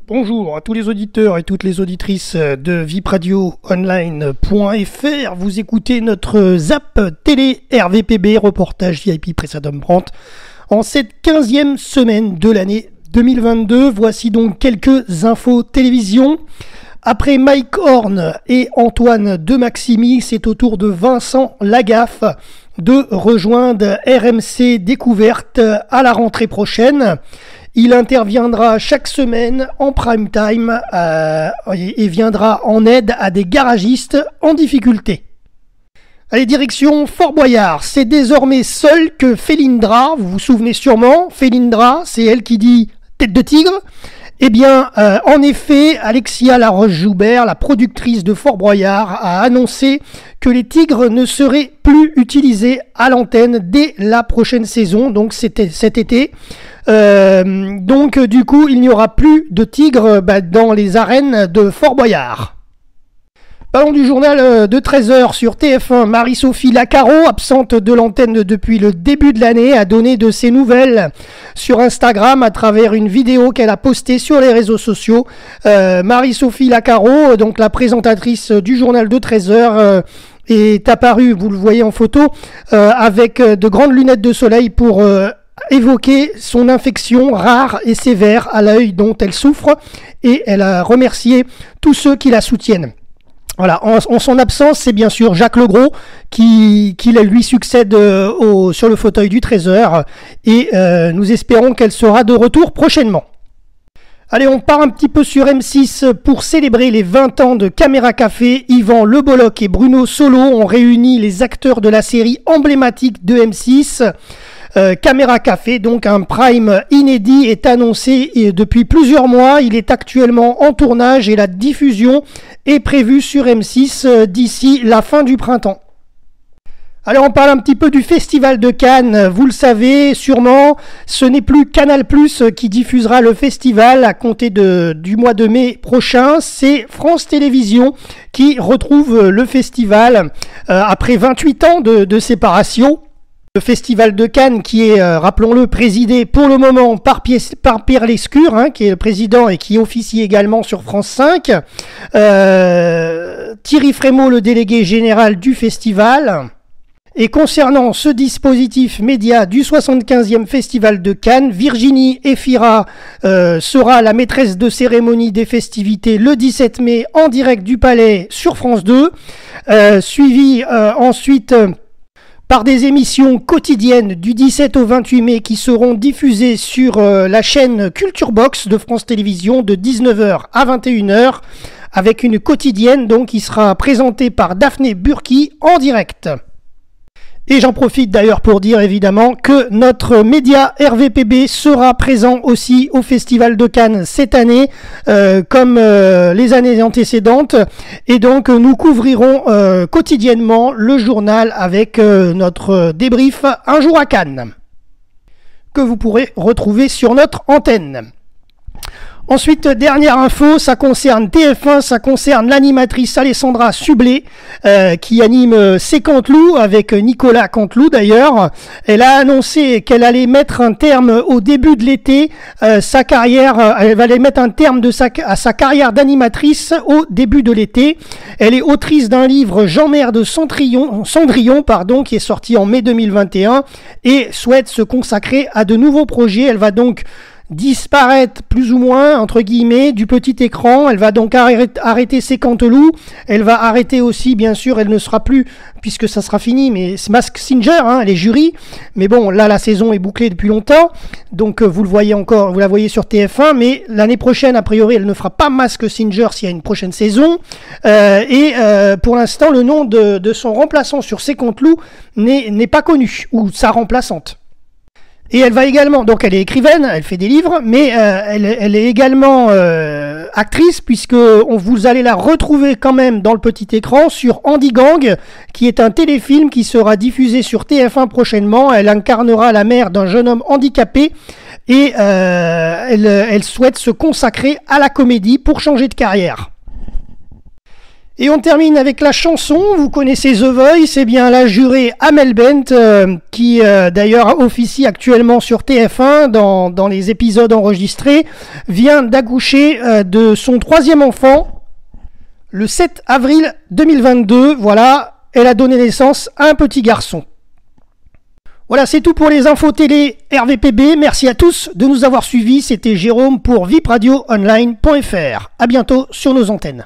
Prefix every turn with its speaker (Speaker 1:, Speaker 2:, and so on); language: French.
Speaker 1: Bonjour à tous les auditeurs et toutes les auditrices de vipradioonline.fr. Vous écoutez notre Zap Télé RVPB, reportage VIP Pressa-Dom Brandt. En cette 15e semaine de l'année 2022, voici donc quelques infos télévision. Après Mike Horn et Antoine de Maximi, c'est au tour de Vincent Lagaffe de rejoindre RMC Découverte à la rentrée prochaine. Il interviendra chaque semaine en prime time et viendra en aide à des garagistes en difficulté. Allez, direction Fort Boyard. C'est désormais seul que Félindra, vous vous souvenez sûrement, Félindra, c'est elle qui dit tête de tigre. Eh bien, en effet, Alexia Laroche-Joubert, la productrice de Fort Boyard, a annoncé que les tigres ne seraient plus utilisés à l'antenne dès la prochaine saison, donc c'était cet été. Donc du coup, il n'y aura plus de tigres dans les arènes de Fort Boyard. Parlons du journal de 13h sur TF1. Marie-Sophie Lacaro, absente de l'antenne depuis le début de l'année, a donné de ses nouvelles sur Instagram à travers une vidéo qu'elle a postée sur les réseaux sociaux. Marie-Sophie Lacaro, donc la présentatrice du journal de 13h, est apparue, vous le voyez en photo, avec de grandes lunettes de soleil pour évoquer son infection rare et sévère à l'œil dont elle souffre, et elle a remercié tous ceux qui la soutiennent. Voilà, en son absence, c'est bien sûr Jacques Legros qui lui succède sur le fauteuil du Trésor, et nous espérons qu'elle sera de retour prochainement. Allez, on part un petit peu sur M6 pour célébrer les 20 ans de Caméra Café. Yvan Le Bolloc et Bruno Solo ont réuni les acteurs de la série emblématique de M6. Caméra Café, donc un prime inédit, est annoncé depuis plusieurs mois. Il est actuellement en tournage et la diffusion est prévue sur M6 d'ici la fin du printemps. Alors on parle un petit peu du Festival de Cannes. Vous le savez sûrement, ce n'est plus Canal+ qui diffusera le festival à compter du mois de mai prochain. C'est France Télévisions qui retrouve le festival après 28 ans de séparation. Le Festival de Cannes qui est, rappelons-le, présidé pour le moment par Pierre Lescure, qui est le président et qui officie également sur France 5. Thierry Frémaux, le délégué général du festival. Et concernant ce dispositif média du 75e Festival de Cannes, Virginie Efira sera la maîtresse de cérémonie des festivités le 17 mai en direct du Palais sur France 2, suivi ensuite par des émissions quotidiennes du 17 au 28 mai qui seront diffusées sur la chaîne Culture Box de France Télévisions de 19h à 21h, avec une quotidienne donc qui sera présentée par Daphné Burki en direct. Et j'en profite d'ailleurs pour dire évidemment que notre média RVPB sera présent aussi au Festival de Cannes cette année, comme les années antécédentes. Et donc nous couvrirons quotidiennement le journal avec notre débrief Un jour à Cannes, que vous pourrez retrouver sur notre antenne. Ensuite, dernière info, ça concerne TF1, ça concerne l'animatrice Alessandra Sublet, qui anime C'est Canteloup, avec Nicolas Canteloup d'ailleurs. Elle a annoncé qu'elle allait mettre un terme au début de l'été, sa carrière, elle allait mettre un terme à sa carrière d'animatrice au début de l'été. Elle est autrice d'un livre J'emmerde Cendrillon, qui est sorti en mai 2021 et souhaite se consacrer à de nouveaux projets. Elle va donc disparaître plus ou moins entre guillemets du petit écran. Elle va donc arrêter ses Canteloup. Elle va arrêter aussi, bien sûr, elle ne sera plus, puisque ça sera fini, mais Mask Singer, elle est jury, mais bon, là la saison est bouclée depuis longtemps, donc vous le voyez encore, vous la voyez sur TF1, mais l'année prochaine a priori elle ne fera pas Mask Singer s'il y a une prochaine saison, et pour l'instant le nom de son remplaçant sur ses Canteloup n'est pas connu, ou sa remplaçante. Et elle va également, donc elle est écrivaine, elle fait des livres, mais elle est également actrice, puisque vous allez la retrouver quand même dans le petit écran sur Andy Gang, qui est un téléfilm qui sera diffusé sur TF1 prochainement. Elle incarnera la mère d'un jeune homme handicapé et elle souhaite se consacrer à la comédie pour changer de carrière. Et on termine avec la chanson, vous connaissez The Voice, c'est bien la jurée Amel Bent, qui d'ailleurs officie actuellement sur TF1 dans les épisodes enregistrés, vient d'accoucher de son 3e enfant le 7 avril 2022. Voilà, elle a donné naissance à un petit garçon. Voilà, c'est tout pour les infos télé RVPB. Merci à tous de nous avoir suivis. C'était Jérôme pour vipradioonline.fr. À bientôt sur nos antennes.